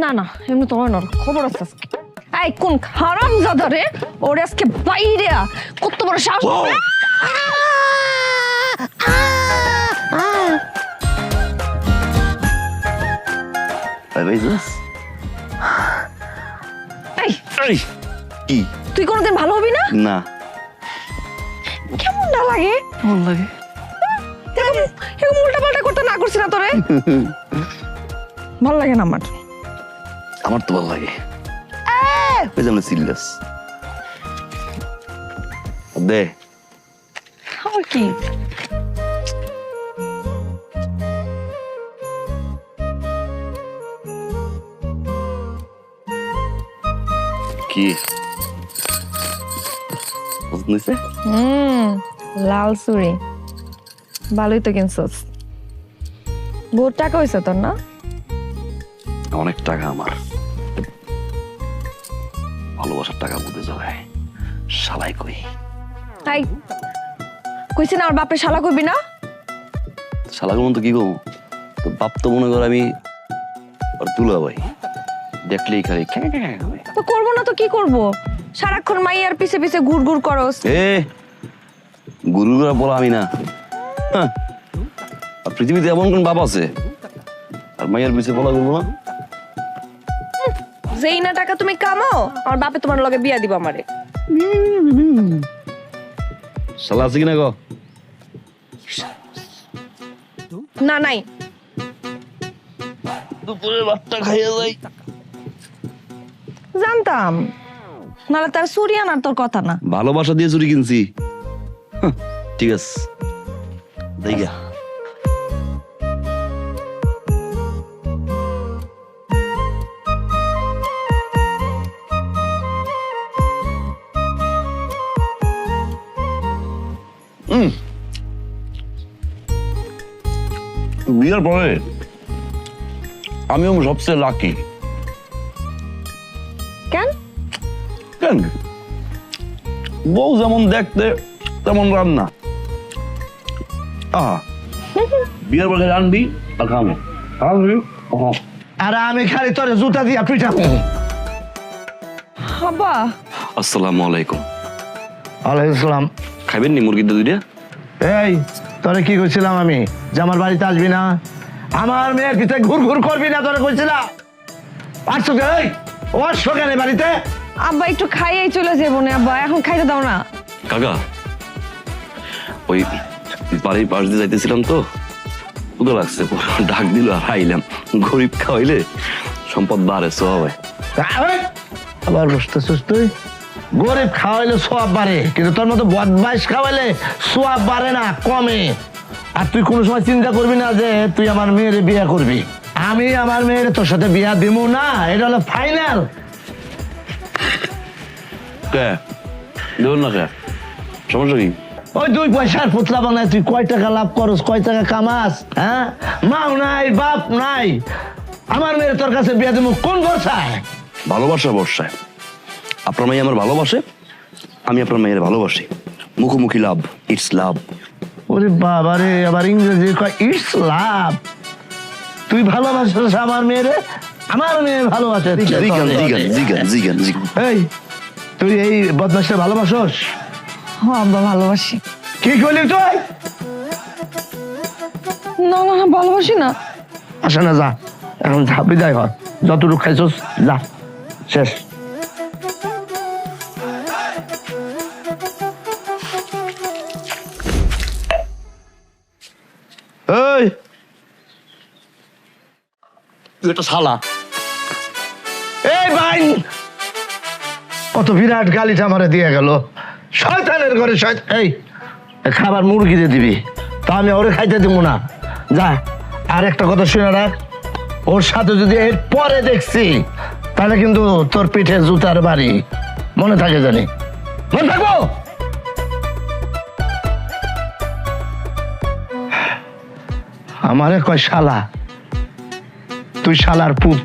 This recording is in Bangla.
না না এমনি তো হয় না, খবর আছে আজকে। এই কোন হারামজাদা রে, ওরে আজকে বাইরে কত বড় সাহস! এই কি তুই কোনোদিন ভালো হবি না? না কেমন না লাগে? কেমন লাগে? এরকম উল্টা পাল্টা করতে না করছি না তোরে? ভালো লাগে না আমার। আমার তো ভালো লাগে। ওই যে আমরা সিরিয়াস দে আমার কি কি পছন্দ হয়েছে? লাল চুড়ি ভালোই তো কিনছস। বহুত টাকা হয়েছে তোর না? অনেক টাকা আমার। ভালোবাসার টাকা বুঝে জগায় শালাই কই। তাই কইছি না আর বাপরে শালা কইবি না? শালাকে মন তো কি কম, তো বাপ তো মনে কর আমি আর তুলা ভাই দেখলেই খালি তো করবো না তো কি করব? সারাক্ষণ মাইয়ার পিছে পিছে ঘুর ঘুর করস। এ গুরু গুরা বলা আমি না। হ্যাঁ, আর পৃথিবীতে এমন কোন বাপ আছে আর মাইয়ার পিছে বলা করবো না? যেই না টাকা তুমি কামাও আমার বাপে তোমার লগে বিয়া দিব আমারে। শালা আছে কিনা গো? না নাই। দুপুরে ভাতটা খাইয়া যাই। জানতাম নাহলে তার চুরি আনার তোর কথা না। ভালোবাসা দিয়ে চুরি কিনছি। হ্যাঁ, ঠিক আছে দেখা বিয়ের পরে আমিও সবচেয়ে লাকি। কেন? কেন? বউ যেমন দেখতে তেমন রান্না। আহা, বিয়ের পরে রানবি আর খাবো। আর আমি খালি তোর জুতা দিয়া পিটাবো। হাবা আসসালামু আলাইকুম। ওয়ালাইকুম সালাম। খাইবেন নি মুরগিটা দুইটা? এই তোরে কি কইছিলাম আমি যে আমার বাড়িতে আসবি না, আমার মেয়ের পিছে ঘুর ঘুর করবি না, তোরে কইছিলাম। আসছো কে? এই ওর সকালে বাড়িতে আব্বা একটু খাইয়েই চলে যাবো না আব্বা, এখন খাইতে দাও না। কাকা ওই বাড়ির পাশ দিয়ে যাইতেছিলাম তো ক্ষুধা লাগছে, ডাক দিল আর আইলাম। গরিব খাওয়াইলে সম্পদ বাড়ে সব হয়। আবার বসতেছিস তুই? গরিব খাওয়াইলে সোয়াব বাড়ে, কিন্তু তোর মতো বদমাইশ খাওয়াইলে সোয়াব বাড়ে না, কমে। আর তুই কোনো সময় চিন্তা করবি না যে তুই আমার মেয়ের বিয়ে করবি। আমি আমার মেয়ের তোর সাথে বিয়া দিব না, এটা হলো ফাইনাল। কে দেবেন না? কে সমস্যা কি? ওই 2 পয়সার পুতলা বানায় তুই কয় টাকা লাভ করস, কয় টাকা কামাস? হ্যাঁ, মাও নাই বাপ নাই, আমার মেয়ের তোর কাছে বিয়া দিব কোন ভরসায়? ভালোবাসা বর্ষায় আপনার মেয়ে আমার ভালোবাসে, আমি আপনার মেয়ের ভালোবাসি। মুখোমুখি লাভ, ইটস লাভ। ওরে বাবা রে, আবার ইংরেজি কয় ইটস লাভ। তুই ভালোবাসিস আমার মেয়েরে, আমার মেয়ে ভালোবাসে। জিগান জিগান জিগান জিগান জিগান। এই তুই এই বদমাসটা ভালোবাসস? হ্যাঁ আব্বা ভালোবাসি। কি করলি তুই? না না না ভালোবাসি না। আসে না, যা এখন, যা বিদায় হ। যতটুকু খাইছস যা, শেষ। এই তুই একটা শালা। এই ভাই কত বিরাট গালিটা আমারে দিয়ে গেল, শয়তানের ঘরে শয়তান। এই খাবার মুরগিতে দিবি, তা আমি ওরে খাইতে দিব না। যা, আর একটা কথা শুনে রাখ, ওর সাথে যদি এর পরে দেখছি তাহলে কিন্তু তোর পিঠে জুতার বাড়ি। মনে থাকে জানি, মনে থাকবো। আমারে কয় শালা, তুই শালার পুত।